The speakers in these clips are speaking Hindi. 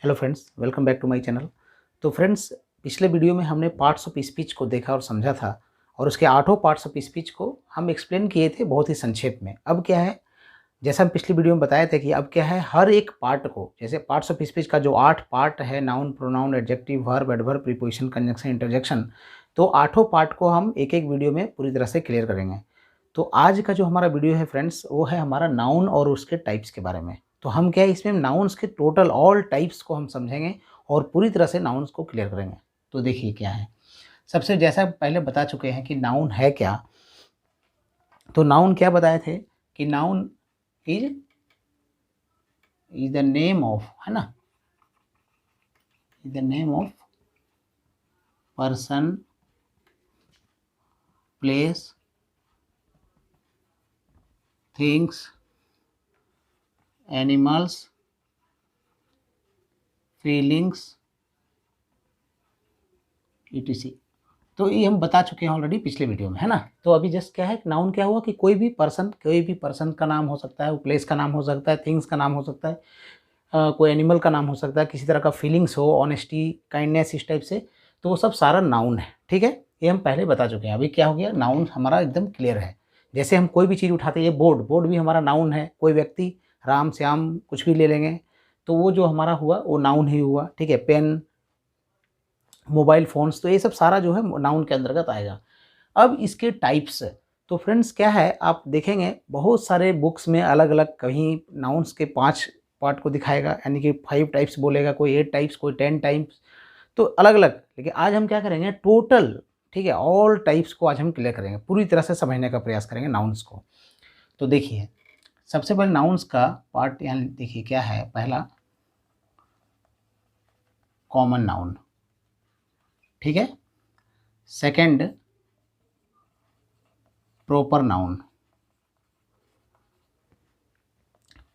Hello friends, welcome back to my channel. तो फ्रेंड्स, पिछले वीडियो में हमने पार्ट्स ऑफ स्पीच को देखा और समझा था और उसके आठों पार्ट्स ऑफ स्पीच को हम एक्सप्लेन किए थे बहुत ही संक्षेप में। अब क्या है, जैसा हम पिछली वीडियो में बताए थे कि अब क्या है, हर एक पार्ट को, जैसे पार्ट्स ऑफ स्पीच का जो 8 पार्ट है, noun, pronoun, adjective, verb, adverb, preposition, conjunction, interjection, तो आठों पार्ट को हम एक एक वीडियो में पूरी तरह से क्लियर करेंगे। तो आज का जो हमारा वीडियो है फ्रेंड्स, वो है हमारा नाउन और उसके टाइप्स के बारे में। तो हम क्या है, इसमें नाउन्स के टोटल ऑल टाइप्स को हम समझेंगे और पूरी तरह से नाउन्स को क्लियर करेंगे। तो देखिए क्या है, सबसे जैसा पहले बता चुके हैं कि नाउन है क्या। तो नाउन क्या बताए थे कि noun is the name of, है ना, the name of person, place, things, animals, feelings, etc। तो ये हम बता चुके हैं ऑलरेडी पिछले वीडियो में, है ना। तो अभी जस्ट क्या है, नाउन क्या हुआ कि कोई भी पर्सन का नाम हो सकता है, वो प्लेस का नाम हो सकता है, थिंग्स का नाम हो सकता है, कोई एनिमल का नाम हो सकता है, किसी तरह का फीलिंग्स हो, ऑनेस्टी, काइंडनेस, इस टाइप से, तो वो सब सारा नाउन है। ठीक है, ये हम पहले बता चुके हैं। अभी क्या हो गया, नाउन हमारा एकदम क्लियर है। जैसे हम कोई भी चीज़ उठाते हैं, ये बोर्ड बोर्ड भी हमारा नाउन है। कोई व्यक्ति, राम श्याम कुछ भी ले लेंगे, तो वो जो हमारा हुआ वो नाउन ही हुआ। ठीक है, पेन, मोबाइल फ़ोन्स, तो ये सब सारा जो है नाउन के अंतर्गत आएगा। अब इसके टाइप्स, तो फ्रेंड्स क्या है, आप देखेंगे बहुत सारे बुक्स में अलग अलग, कहीं नाउन्स के 5 पार्ट को दिखाएगा, यानी कि 5 टाइप्स बोलेगा, कोई 8 टाइप्स, कोई 10 टाइप्स, तो अलग अलग। लेकिन आज हम क्या करेंगे, टोटल, ठीक है, ऑल टाइप्स को आज हम क्लियर करेंगे, पूरी तरह से समझने का प्रयास करेंगे नाउन्स को। तो देखिए, सबसे पहले नाउन्स का पार्ट यहाँ देखिए क्या है। पहला, कॉमन नाउन, ठीक है। Second, proper noun.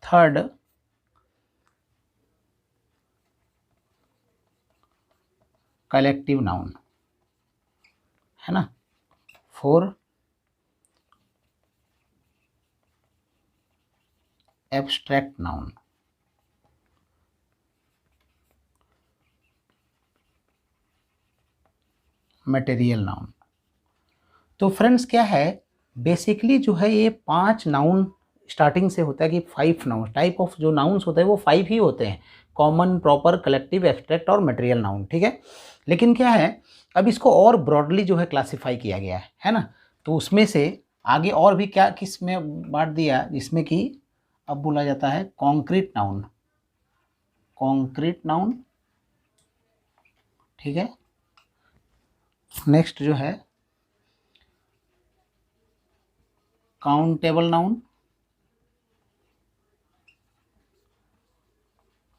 Third, collective noun, है ना। 4, एब्स्ट्रैक्ट नाउन। Material noun. तो फ्रेंड्स क्या है, बेसिकली जो है ये 5 नाउन स्टार्टिंग से होता है कि 5 नाउन टाइप ऑफ जो नाउन्स होते हैं वो 5 ही होते हैं, कॉमन, प्रॉपर, कलेक्टिव, एब्स्ट्रैक्ट और मटेरियल नाउन। ठीक है, लेकिन क्या है, अब इसको और ब्रॉडली जो है क्लासिफाई किया गया है ना। तो उसमें से आगे और भी क्या किस में बांट दिया, जिसमें कि अब बोला जाता है कॉन्क्रीट नाउन, कॉन्क्रीट नाउन, ठीक है। नेक्स्ट जो है काउंटेबल नाउन,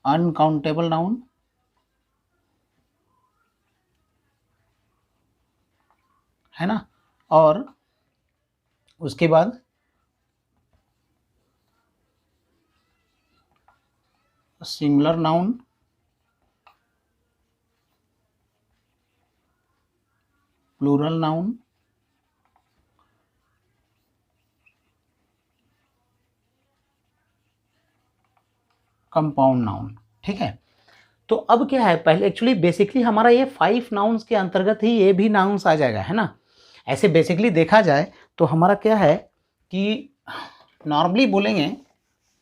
अनकाउंटेबल नाउन, है ना। और उसके बाद singular noun, plural noun, compound noun. ठीक है, तो अब क्या है, पहले एक्चुअली बेसिकली हमारा ये 5 नाउन्स के अंतर्गत ही ये भी नाउन्स आ जाएगा, है ना। ऐसे बेसिकली देखा जाए तो हमारा क्या है कि नॉर्मली बोलेंगे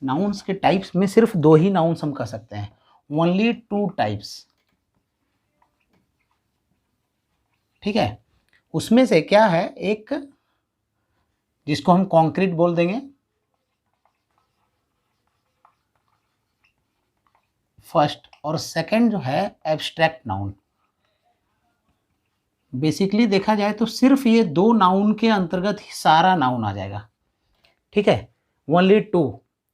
नाउन्स के टाइप्स में सिर्फ 2 ही नाउन्स हम कह सकते हैं, ओनली 2 टाइप्स। ठीक है, उसमें से क्या है, एक जिसको हम कॉन्क्रीट बोल देंगे, फर्स्ट, और सेकंड जो है एब्स्ट्रैक्ट नाउन। बेसिकली देखा जाए तो सिर्फ ये 2 नाउन के अंतर्गत ही सारा नाउन आ जाएगा। ठीक है, ओनली 2,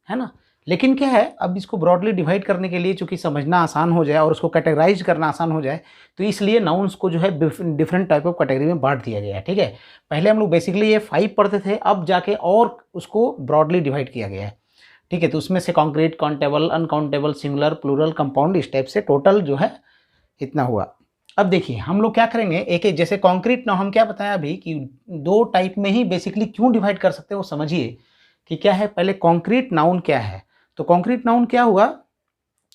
है ना। लेकिन क्या है, अब इसको ब्रॉडली डिवाइड करने के लिए, चूंकि समझना आसान हो जाए और उसको कैटेगराइज करना आसान हो जाए, तो इसलिए नाउन्स को जो है डिफरेंट टाइप ऑफ कैटेगरी में बांट दिया गया है। ठीक है, पहले हम लोग बेसिकली ये 5 पढ़ते थे, अब जाके और उसको ब्रॉडली डिवाइड किया गया है। ठीक है, तो उसमें से concrete, countable, uncountable, singular, plural, compound, इस टाइप से टोटल जो है इतना हुआ। अब देखिए हम लोग क्या करेंगे, एक एक, जैसे कॉन्क्रीट नाउन हम क्या बताया अभी कि 2 टाइप में ही बेसिकली क्यों डिवाइड कर सकते हैं वो समझिए कि क्या है। पहले कॉन्क्रीट नाउन क्या है, तो कॉन्क्रीट नाउन क्या हुआ,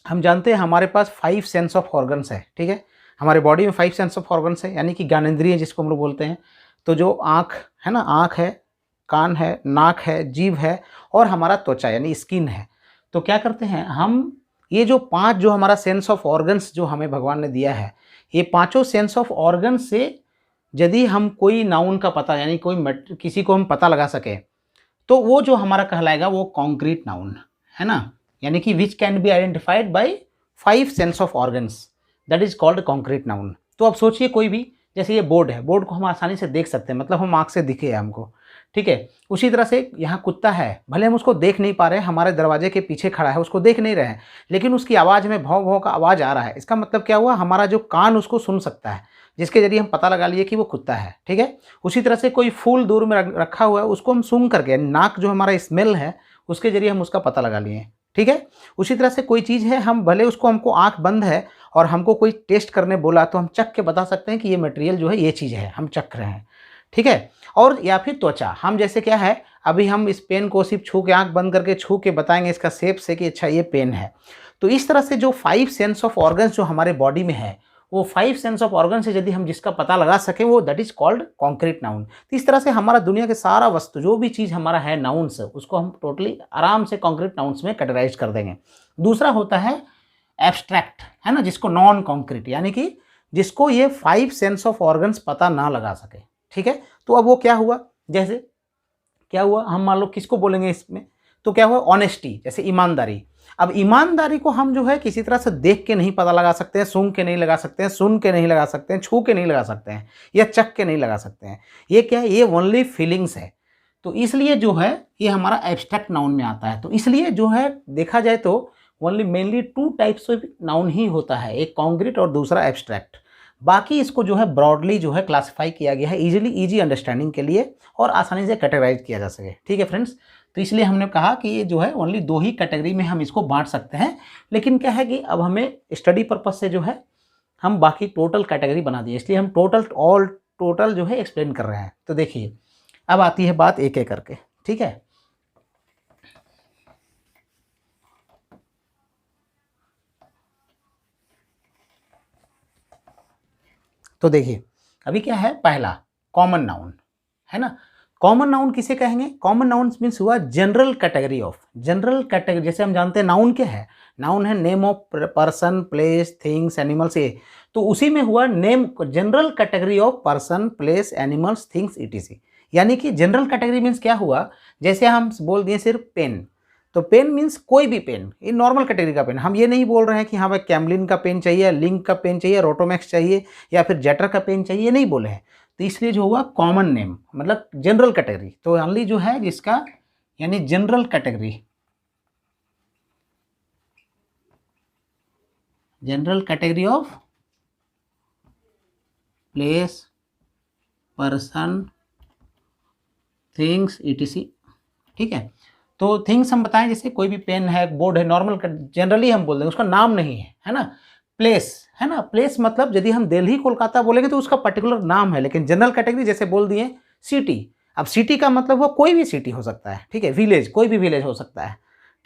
हम जानते हैं हमारे पास 5 सेंस ऑफ ऑर्गन्स है, ठीक है। हमारे बॉडी में 5 सेंस ऑफ ऑर्गन्स है, यानी कि ज्ञानेंद्रिय जिसको हम लोग बोलते हैं। तो जो आँख है ना, आँख है, कान है, नाक है, जीभ है और हमारा त्वचा यानी स्किन है। तो क्या करते हैं हम, ये जो 5 जो हमारा सेंस ऑफ ऑर्गन्स जो हमें भगवान ने दिया है, ये पाँचों सेंस ऑफ ऑर्गन्स से यदि हम कोई नाउन का पता यानी कोई किसी को हम पता लगा सकें, तो वो जो हमारा कहलाएगा वो कॉन्क्रीट नाउन है ना, यानी कि which can be identified by 5 sense of organs, that is called concrete noun. तो अब सोचिए कोई भी, जैसे ये बोर्ड है, बोर्ड को हम आसानी से देख सकते हैं, मतलब हम आँख से दिखे है हमको, ठीक है। उसी तरह से यहाँ कुत्ता है, भले हम उसको देख नहीं पा रहे हैं, हमारे दरवाजे के पीछे खड़ा है, उसको देख नहीं रहे हैं, लेकिन उसकी आवाज़ में भौं भौं का आवाज़ आ रहा है। इसका मतलब क्या हुआ, हमारा जो कान उसको सुन सकता है, जिसके जरिए हम पता लगा लिए कि वो कुत्ता है, ठीक है। उसी तरह से कोई फूल दूर में रखा हुआ है, उसको हम सूंघ करके, नाक जो हमारा स्मेल है उसके जरिए हम उसका पता लगा लिए, ठीक है। उसी तरह से कोई चीज़ है, हम भले उसको, हमको आँख बंद है और हमको कोई टेस्ट करने बोला तो हम चख के बता सकते हैं कि ये मटेरियल जो है ये चीज़ है, हम चख रहे हैं, ठीक है। और या फिर त्वचा, हम जैसे क्या है, अभी हम इस पेन को सिर्फ छू के, आँख बंद करके छू के बताएंगे इसका शेप से कि अच्छा ये पेन है। तो इस तरह से जो 5 सेंस ऑफ ऑर्गन्स जो हमारे बॉडी में है, वो 5 सेंस ऑफ ऑर्गन से यदि हम जिसका पता लगा सकें, वो that is called concrete noun. तो इस तरह से हमारा दुनिया के सारा वस्तु जो भी चीज़ हमारा है नाउन्स, उसको हम टोटली आराम से कॉन्क्रीट नाउन्स में कैटेगराइज कर देंगे। दूसरा होता है एब्स्ट्रैक्ट, है ना, जिसको नॉन कॉन्क्रीट, यानी कि जिसको ये 5 सेंस ऑफ ऑर्गन्स पता ना लगा सके, ठीक है। तो अब वो क्या हुआ, जैसे क्या हुआ, हम मान लो किसको बोलेंगे इसमें, तो क्या हुआ, ऑनेस्टी, जैसे ईमानदारी। अब ईमानदारी को हम जो है किसी तरह से देख के नहीं पता लगा सकते हैं, सूंघ के नहीं लगा सकते हैं, सुन के नहीं लगा सकते हैं, छू के नहीं लगा सकते हैं, या चख के नहीं लगा सकते हैं। ये क्या है, ये ओनली फीलिंग्स है। तो इसलिए जो है ये हमारा एब्स्ट्रैक्ट नाउन में आता है। तो इसलिए जो है देखा जाए तो only mainly 2 types of noun ही होता है, एक कॉन्क्रीट और दूसरा एब्स्ट्रैक्ट। बाकी इसको जो है ब्रॉडली जो है क्लासिफाई किया गया है इजी अंडरस्टैंडिंग के लिए, और आसानी से कैटेगराइज किया जा सके, ठीक है फ्रेंड्स। तो इसलिए हमने कहा कि ये जो है ओनली 2 ही कैटेगरी में हम इसको बांट सकते हैं। लेकिन क्या है कि अब हमें स्टडी पर्पज से जो है हम बाकी टोटल कैटेगरी बना दिए, इसलिए हम टोटल जो है एक्सप्लेन कर रहे हैं। तो देखिए अब आती है बात एक एक करके, ठीक है। तो देखिए अभी क्या है, पहला कॉमन नाउन, है ना। कॉमन नाउन किसे कहेंगे, कॉमन नाउन मीन्स हुआ general category of, general category, जैसे हम जानते हैं नाउन क्या है, नाउन है name of person, place, things, animals, ये तो उसी में हुआ name, general category of person, place, animals, things, etc। यानी कि जनरल कैटेगरी मीन्स क्या हुआ, जैसे हम बोल दिए सिर्फ पेन, तो पेन मीन्स कोई भी पेन, ये नॉर्मल कैटेगरी का पेन। हम ये नहीं बोल रहे हैं कि हाँ भाई कैमलिन का पेन चाहिए, लिंक का पेन चाहिए, रोटोमैक्स चाहिए, या फिर जेटर का पेन चाहिए, नहीं बोले हैं। तो इसलिए जो हुआ कॉमन नेम, मतलब जनरल कैटेगरी, तो ओनली जो है जिसका यानी general category, general category of place, person, things, etc, ठीक है। तो थिंग्स हम बताएं, जैसे कोई भी पेन है, बोर्ड है, नॉर्मल जनरली हम बोल देंगे, उसका नाम नहीं है ना। प्लेस है ना, प्लेस मतलब यदि हम दिल्ली कोलकाता बोलेंगे तो उसका पर्टिकुलर नाम है, लेकिन जनरल कैटेगरी जैसे बोल दिए सिटी, अब सिटी का मतलब वो कोई भी सिटी हो सकता है, ठीक है। विलेज, कोई भी विलेज हो सकता है,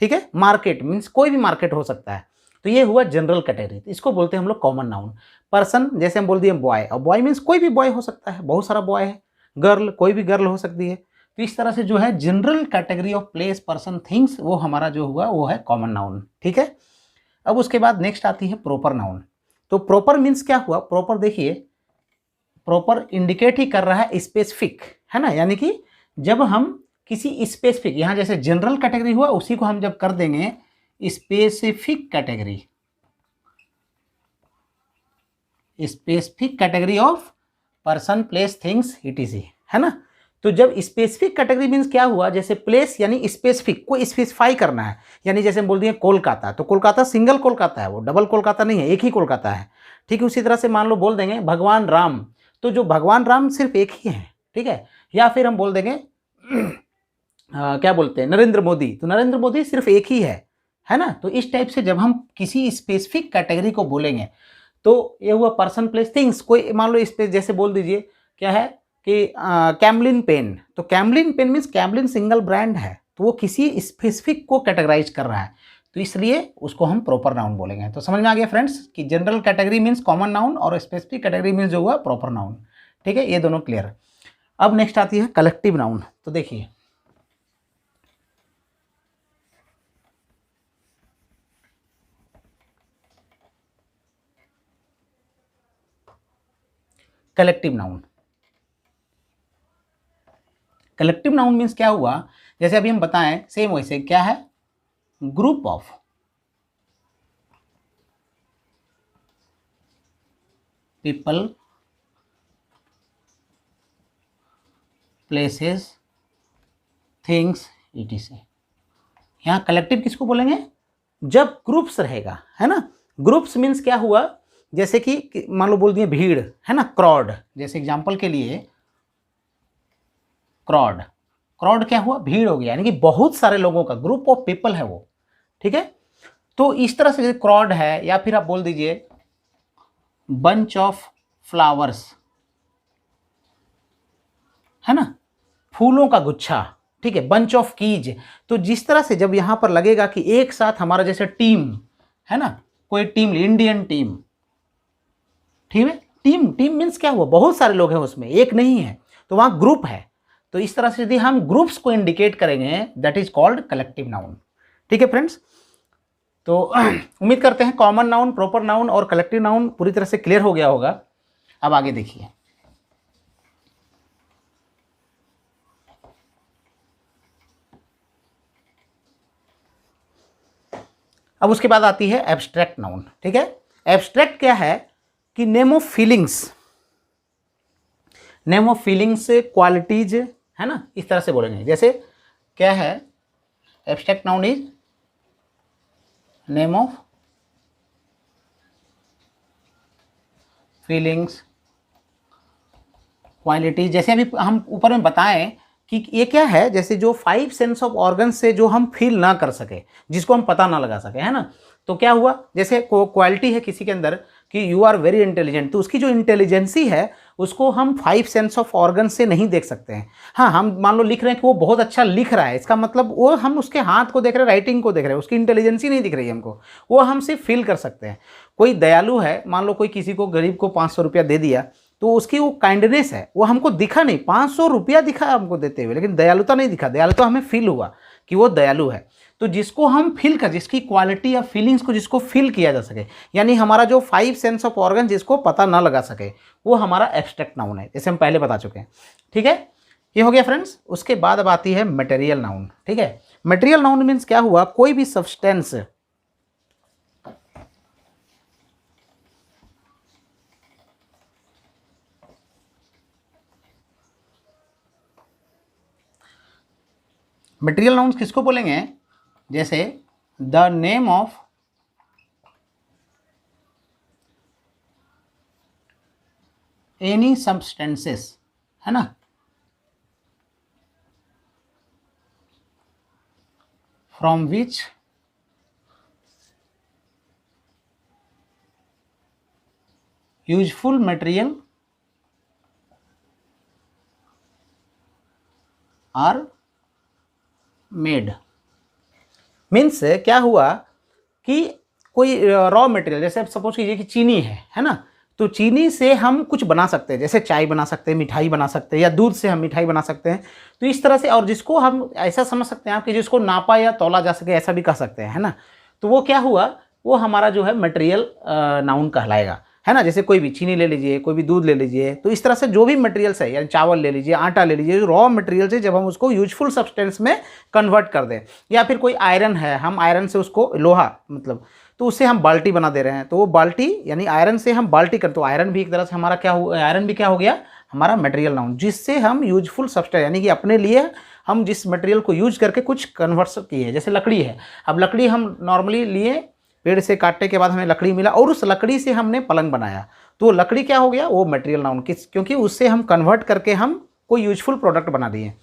ठीक है। मार्केट मीन्स कोई भी मार्केट हो सकता है। तो ये हुआ जनरल कैटेगरी, इसको बोलते हैं हम लोग कॉमन नाउन। पर्सन जैसे हम बोल दिए बॉय, और बॉय मीन्स कोई भी बॉय हो सकता है, बहुत सारा बॉय है। गर्ल, कोई भी गर्ल हो सकती है। तो इस तरह से जो है general category of place, person, things, वो हमारा जो हुआ वो है कॉमन नाउन, ठीक है। अब उसके बाद नेक्स्ट आती है प्रॉपर नाउन। तो प्रॉपर मीन्स क्या हुआ, प्रॉपर देखिए, प्रॉपर इंडिकेट ही कर रहा है स्पेसिफिक, है ना, यानी कि जब हम किसी स्पेसिफिक, यहाँ जैसे जनरल कैटेगरी हुआ, उसी को हम जब कर देंगे specific category, specific category of person, place, things, etc, है ना। तो जब स्पेसिफिक कैटेगरी मीन्स क्या हुआ, जैसे प्लेस यानी स्पेसिफिक, को स्पेसिफाई करना है, यानी जैसे हम बोल दिए कोलकाता, तो कोलकाता सिंगल कोलकाता है, वो डबल कोलकाता नहीं है, एक ही कोलकाता है, ठीक है। उसी तरह से मान लो बोल देंगे भगवान राम, तो जो भगवान राम सिर्फ एक ही है, ठीक है। या फिर हम बोल देंगे क्या बोलते हैं, नरेंद्र मोदी, तो नरेंद्र मोदी सिर्फ एक ही है ना। तो इस टाइप से जब हम किसी स्पेसिफिक कैटेगरी को बोलेंगे, तो ये हुआ पर्सन, प्लेस, थिंग्स। कोई मान लो इस पे जैसे बोल दीजिए क्या है कि कैमलिन पेन, तो Camlin pen means Camlin single brand है, तो वो किसी स्पेसिफिक को कैटेगराइज कर रहा है। तो इसलिए उसको हम प्रॉपर नाउन बोलेंगे। तो समझ में आ गया फ्रेंड्स कि general category means common noun और स्पेसिफिक कैटेगरी मीन्स जो हुआ प्रॉपर नाउन। ठीक है, ये दोनों क्लियर। अब नेक्स्ट आती है कलेक्टिव नाउन। तो देखिए collective noun, collective noun means क्या हुआ, जैसे अभी हम बताएं सेम वैसे क्या है, group of people, places, things etc। यहाँ कलेक्टिव किसको बोलेंगे, जब ग्रुप्स रहेगा, है ना। ग्रुप्स मीन्स क्या हुआ, जैसे कि मान लो बोल दिए भीड़, है ना, क्राउड, जैसे एग्जांपल के लिए क्राउड, क्राउड क्या हुआ, भीड़ हो गया, यानी कि बहुत सारे लोगों का ग्रुप ऑफ पीपल है वो। ठीक है, तो इस तरह से क्राउड है, या फिर आप बोल दीजिए बंच ऑफ फ्लावर्स, है ना, फूलों का गुच्छा। ठीक है, बंच ऑफ कीज। तो जिस तरह से जब यहां पर लगेगा कि एक साथ हमारा जैसे टीम है ना, कोई टीम, इंडियन टीम, ठीक है, टीम, टीम मीन्स क्या हुआ, बहुत सारे लोग हैं उसमें, एक नहीं है, तो वहां ग्रुप है। तो इस तरह से यदि हम ग्रुप्स को इंडिकेट करेंगे that is called collective noun. ठीक है फ्रेंड्स, तो उम्मीद करते हैं कॉमन नाउन, प्रॉपर नाउन और कलेक्टिव नाउन पूरी तरह से क्लियर हो गया होगा। अब आगे देखिए, अब उसके बाद आती है एब्स्ट्रैक्ट नाउन। ठीक है, एब्स्ट्रैक्ट क्या है कि name of feelings, name of feelings, qualities, है ना, इस तरह से बोलेंगे। जैसे क्या है, abstract noun is name of feelings, qualities. जैसे अभी हम ऊपर में बताएं कि ये क्या है, जैसे जो 5 सेंस ऑफ ऑर्गन से जो हम फील ना कर सके, जिसको हम पता ना लगा सके, है ना। तो क्या हुआ, जैसे क्वालिटी है किसी के अंदर कि यू आर वेरी इंटेलिजेंट, तो उसकी जो इंटेलिजेंसी है उसको हम 5 सेंस ऑफ ऑर्गन से नहीं देख सकते हैं। हाँ, हम मान लो लिख रहे हैं कि वो बहुत अच्छा लिख रहा है, इसका मतलब वो हम उसके हाथ को देख रहे हैं, राइटिंग को देख रहे हैं, उसकी इंटेलिजेंसी नहीं दिख रही है हमको, वो हम सिर्फ फील कर सकते हैं। कोई दयालु है, मान लो कोई किसी को गरीब को 500 रुपया दे दिया, तो उसकी वो काइंडनेस है वो हमको दिखा नहीं, 500 रुपया दिखा हमको देते हुए, लेकिन दयालुता नहीं दिखा, दयालुता हमें फील हुआ कि वो दयालु है। तो जिसको हम फील कर, जिसकी क्वालिटी या फीलिंग्स को जिसको फील किया जा सके, यानी हमारा जो 5 सेंस ऑफ ऑर्गन जिसको पता ना लगा सके, वो हमारा एब्स्ट्रैक्ट नाउन है, जैसे हम पहले बता चुके हैं। ठीक है, ये हो गया फ्रेंड्स। उसके बाद अब आती है मटेरियल नाउन। ठीक है, मटेरियल नाउन मीन्स क्या हुआ, कोई भी सब्सटेंस, मटेरियल नाउन्स किसको बोलेंगे, जैसे the name of any substances, है ना, from which useful material are made. Means क्या हुआ कि कोई रॉ मटेरियल, जैसे आप सपोज कीजिए कि चीनी है ना, तो चीनी से हम कुछ बना सकते हैं, जैसे चाय बना सकते हैं, मिठाई बना सकते हैं, या दूध से हम मिठाई बना सकते हैं। तो इस तरह से, और जिसको हम ऐसा समझ सकते हैं आप कि जिसको नापा या तौला जा सके, ऐसा भी कह सकते हैं, है ना। तो वो क्या हुआ, वो हमारा जो है मटेरियल नाउन कहलाएगा, है ना। जैसे कोई भी चीनी ले लीजिए, कोई भी दूध ले लीजिए, तो इस तरह से जो भी मटेरियल्स है, यानी चावल ले लीजिए, आटा ले लीजिए, रॉ मटेरियल से जब हम उसको यूजफुल सब्सटेंस में कन्वर्ट कर दें, या फिर कोई आयरन है, हम आयरन से उसको, लोहा मतलब, तो उससे हम बाल्टी बना दे रहे हैं, तो वो बाल्टी यानी आयरन से हम बाल्टी कर, तो आयरन भी एक तरह से हमारा क्या हुआ, आयरन भी क्या हो गया, हमारा मटेरियल नाउन, जिससे हम यूजफुल सब्सटेंस, यानी कि अपने लिए हम जिस मटेरियल को यूज करके कुछ कन्वर्ट किए। जैसे लकड़ी है, अब लकड़ी हम नॉर्मली लिए, पेड़ से काटने के बाद हमें लकड़ी मिला, और उस लकड़ी से हमने पलंग बनाया, तो लकड़ी क्या हो गया, वो मटेरियल नाउन, क्योंकि उससे हम कन्वर्ट करके हम कोई यूजफुल प्रोडक्ट बना दिए।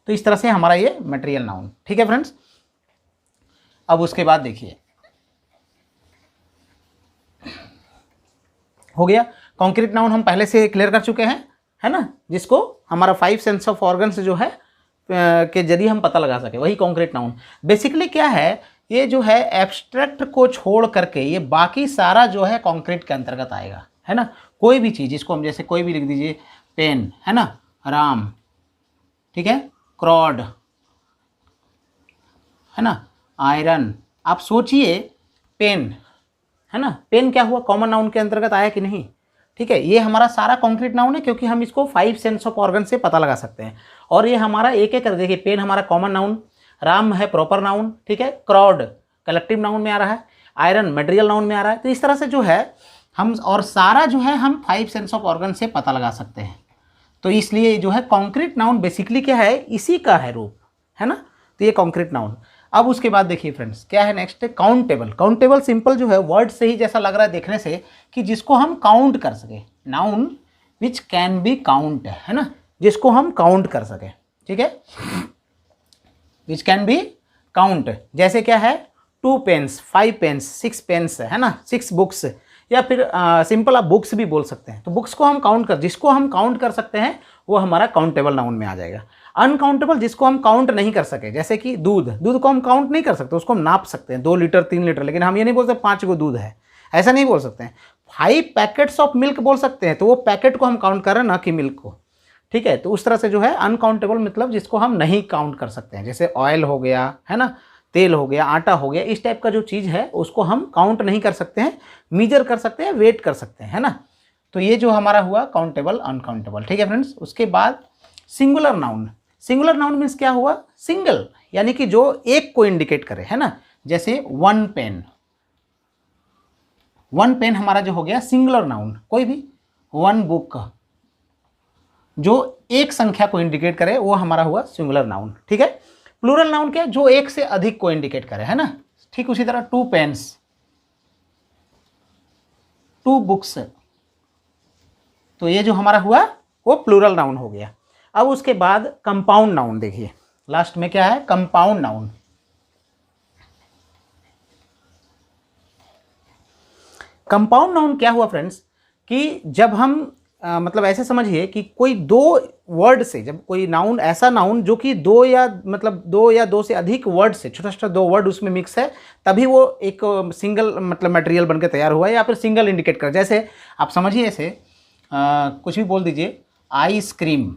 तो इस तरह से हमारा ये मटेरियल नाउन। ठीक है फ्रेंड्स, अब उसके बाद देखिए, हो गया कॉन्क्रीट नाउन, हम पहले से क्लियर कर चुके हैं, है ना, जिसको हमारा 5 सेंस ऑफ ऑर्गन से जो है के जरिए हम पता लगा सके, वही कॉन्क्रीट नाउन। बेसिकली क्या है, ये जो है एब्स्ट्रैक्ट को छोड़ करके ये बाकी सारा जो है कॉन्क्रीट के अंतर्गत आएगा, है ना। कोई भी चीज़, इसको हम जैसे कोई भी लिख दीजिए, पेन, है ना, राम, ठीक है, क्रॉड, है ना, आयरन। आप सोचिए पेन, है ना, पेन क्या हुआ, कॉमन नाउन के अंतर्गत आया कि नहीं, ठीक है। ये हमारा सारा कॉन्क्रीट नाउन है क्योंकि हम इसको 5 सेंस ऑफ ऑर्गन से पता लगा सकते हैं। और ये हमारा एक एक कर देखिए, पेन हमारा कॉमन नाउन, राम है प्रॉपर नाउन, ठीक है, क्रॉड कलेक्टिव नाउन में आ रहा है, आयरन मटेरियल नाउन में आ रहा है। तो इस तरह से जो है हम, और सारा जो है हम 5 सेंस ऑफ ऑर्गन से पता लगा सकते हैं। तो इसलिए जो है कॉन्क्रीट नाउन बेसिकली क्या है, इसी का है रूप, है ना। तो ये कॉन्क्रीट नाउन। अब उसके बाद देखिए फ्रेंड्स क्या है नेक्स्ट, काउंटेबल। काउंटेबल सिंपल जो है वर्ड से ही जैसा लग रहा है देखने से कि जिसको हम काउंट कर सके, noun which can be count, है ना, जिसको हम काउंट कर सके, ठीक है, विच कैन बी काउंट। जैसे क्या है, 2 पेन्स, 5 पेन्स, 6 पेन्स, है ना, 6 बुक्स, या फिर सिंपल आप बुक्स भी बोल सकते हैं। तो बुक्स को हम काउंट कर, जिसको हम काउंट कर सकते हैं वो हमारा काउंटेबल नाउन में आ जाएगा। अनकाउंटेबल जिसको हम काउंट नहीं कर सके, जैसे कि दूध, दूध को हम काउंट नहीं कर सकते, उसको हम नाप सकते हैं 2 लीटर 3 लीटर, लेकिन हम ये नहीं बोल सकते 5 गो दूध है, ऐसा नहीं बोल सकते हैं। 5 पैकेट्स ऑफ मिल्क बोल सकते हैं, तो वो पैकेट को हम काउंट कर रहे हैं ना कि मिल्क को, ठीक है। तो उस तरह से जो है अनकाउंटेबल मतलब जिसको हम नहीं काउंट कर सकते हैं, जैसे ऑयल हो गया, है ना, तेल हो गया, आटा हो गया, इस टाइप का जो चीज़ है उसको हम काउंट नहीं कर सकते हैं, मीजर कर सकते हैं, वेट कर सकते हैं, है ना। तो ये जो हमारा हुआ काउंटेबल अनकाउंटेबल, ठीक है फ्रेंड्स। उसके बाद singular noun. Singular noun means क्या हुआ, सिंगल, यानी कि जो एक को इंडिकेट करे, है ना। जैसे 1 पेन, 1 पेन हमारा जो हो गया सिंगुलर नाउन। कोई भी 1 बुक, जो एक संख्या को इंडिकेट करे वो हमारा हुआ सिंगुलर नाउन, ठीक है। प्लूरल नाउन क्या है, जो एक से अधिक को इंडिकेट करे, है ना। ठीक उसी तरह 2 पेन्स, 2 बुक्स, तो ये जो हमारा हुआ वो प्लूरल नाउन हो गया। अब उसके बाद कंपाउंड नाउन देखिए, लास्ट में क्या है, कंपाउंड नाउन। कंपाउंड नाउन क्या हुआ फ्रेंड्स, कि जब हम मतलब ऐसे समझिए कि कोई 2 वर्ड से, जब कोई नाउन, ऐसा नाउन जो कि 2 या 2 से अधिक वर्ड से, छोटा छोटा 2 वर्ड उसमें मिक्स है, तभी वो एक सिंगल मतलब मटेरियल बनकर तैयार हुआ है, या फिर सिंगल इंडिकेट कर। जैसे आप समझिए ऐसे कुछ भी बोल दीजिए, आइसक्रीम।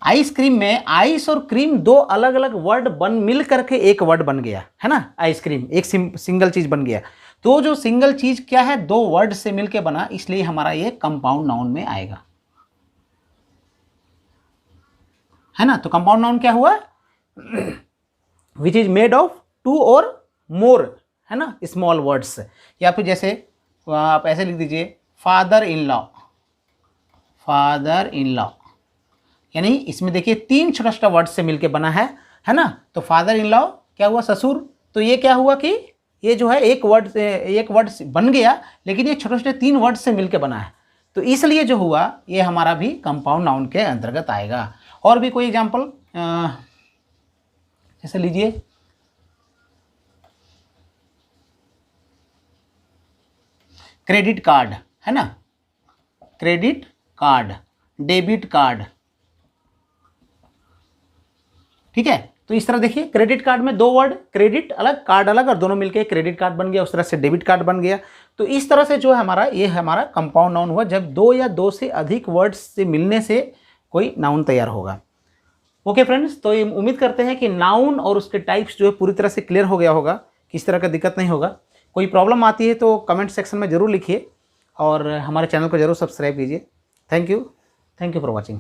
आइसक्रीम में आइस और क्रीम 2 अलग अलग वर्ड मिल करके एक वर्ड बन गया, है ना। आइसक्रीम एक सिंगल चीज बन गया। तो जो सिंगल चीज क्या है, 2 वर्ड से मिलके बना, इसलिए हमारा ये कंपाउंड नाउन में आएगा, है ना। तो कंपाउंड नाउन क्या हुआ, विच इज मेड ऑफ 2 और मोर, है ना, स्मॉल वर्ड्स। या फिर जैसे आप ऐसे लिख दीजिए, father in law, father in law, यानी इसमें देखिए 3 छोटा छोटा वर्ड से मिलके बना है ना। तो फादर इन लॉ क्या हुआ, ससुर। तो ये क्या हुआ कि ये जो है एक वर्ड से बन गया, लेकिन ये छोटे छोटे 3 वर्ड से मिलके बना है, तो इसलिए जो हुआ ये हमारा भी कंपाउंड नाउन के अंतर्गत आएगा। और भी कोई एग्जांपल जैसे लीजिए, क्रेडिट कार्ड, है ना, क्रेडिट कार्ड, डेबिट कार्ड, ठीक है। तो इस तरह देखिए, क्रेडिट कार्ड में 2 वर्ड, क्रेडिट अलग कार्ड अलग, और दोनों मिलके क्रेडिट कार्ड बन गया, उस तरह से डेबिट कार्ड बन गया। तो इस तरह से जो है हमारा, ये हमारा कंपाउंड नाउन हुआ, जब 2 या 2 से अधिक वर्ड्स से मिलने से कोई नाउन तैयार होगा। ओके फ्रेंड्स, तो ये उम्मीद करते हैं कि नाउन और उसके टाइप्स जो है पूरी तरह से क्लियर हो गया होगा, किस तरह का दिक्कत नहीं होगा। कोई प्रॉब्लम आती है तो कमेंट सेक्शन में ज़रूर लिखिए, और हमारे चैनल को ज़रूर सब्सक्राइब कीजिए। Thank you for watching.